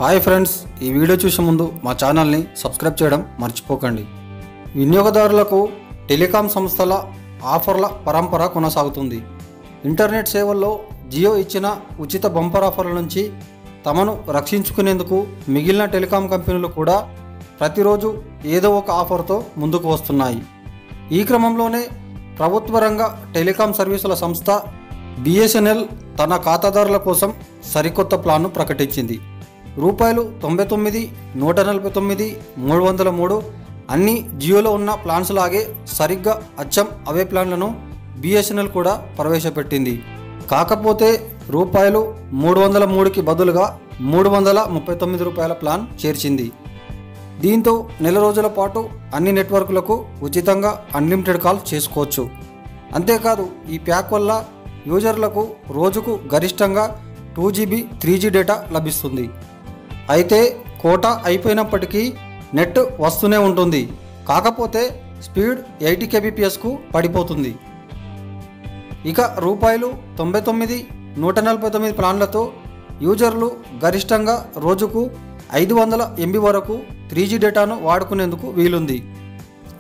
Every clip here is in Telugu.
హాయ్ ఫ్రెండ్స్, ఈ వీడియో చూసే ముందు మా ఛానల్ని సబ్స్క్రైబ్ చేయడం మర్చిపోకండి. వినియోగదారులకు టెలికాం సంస్థల ఆఫర్ల పరంపర కొనసాగుతుంది. ఇంటర్నెట్ సేవల్లో జియో ఇచ్చిన ఉచిత బంపర్ ఆఫర్ల నుంచి తమను రక్షించుకునేందుకు మిగిలిన టెలికాం కంపెనీలు కూడా ప్రతిరోజు ఏదో ఒక ఆఫర్తో ముందుకు వస్తున్నాయి. ఈ క్రమంలోనే ప్రభుత్వ రంగ టెలికాం సర్వీసుల సంస్థ బిఎస్ఎన్ఎల్ తన ఖాతాదారుల కోసం సరికొత్త ప్లాన్ను ప్రకటించింది. ₹99, ₹149, $303 అన్ని జియోలో ఉన్న ప్లాన్స్ లాగే సరిగ్గా అచ్చం అవే ప్లాన్లను బిఎస్ఎన్ఎల్ కూడా ప్రవేశపెట్టింది. కాకపోతే ₹303కి బదులుగా ₹339 ప్లాన్ చేర్చింది. దీంతో నెల రోజుల పాటు అన్ని నెట్వర్క్లకు ఉచితంగా అన్లిమిటెడ్ కాల్ చేసుకోవచ్చు. అంతేకాదు ఈ ప్యాక్ వల్ల యూజర్లకు రోజుకు గరిష్టంగా 2GB 3G డేటా లభిస్తుంది. అయితే కోటా అయిపోయినప్పటికీ నెట్ వస్తూనే ఉంటుంది. కాకపోతే స్పీడ్ 80 kbpsకు పడిపోతుంది. ఇక ₹99, ₹149 ప్లాన్లతో యూజర్లు గరిష్టంగా రోజుకు 500 MB వరకు 3G డేటాను వాడుకునేందుకు వీలుంది.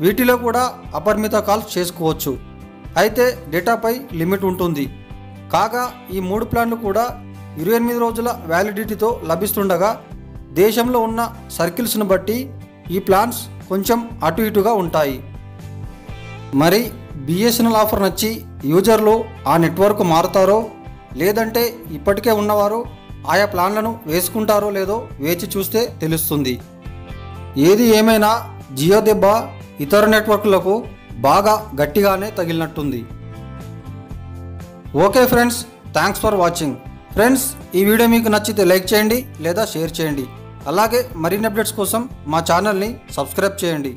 వీటిలో కూడా అపరిమిత కాల్స్ చేసుకోవచ్చు. అయితే డేటాపై లిమిట్ ఉంటుంది. కాగా ఈ 3 ప్లాన్లు కూడా 28 రోజుల వ్యాలిడిటీతో లభిస్తుండగా దేశంలో ఉన్న సర్కిల్స్ను బట్టి ఈ ప్లాన్స్ కొంచెం అటు ఇటుగా ఉంటాయి. మరి బిఎస్ఎన్ఎల్ ఆఫర్ నచ్చి యూజర్లు ఆ నెట్వర్క్ మారుతారో లేదంటే ఇప్పటికే ఉన్నవారు ఆయా ప్లాన్లను వేసుకుంటారో లేదో వేచి చూస్తే తెలుస్తుంది. ఏది ఏమైనా జియో దెబ్బ ఇతర నెట్వర్క్లకు బాగా గట్టిగానే తగిలినట్టుంది. Okay friends, thanks for watching. Friends, ఈ వీడియో మీకు నచ్చితే లైక్ చేయండి లేదా షేర్ చేయండి. అలాగే మరిన్ని అప్డేట్స్ కోసం మా ఛానల్ని సబ్స్క్రైబ్ చేయండి.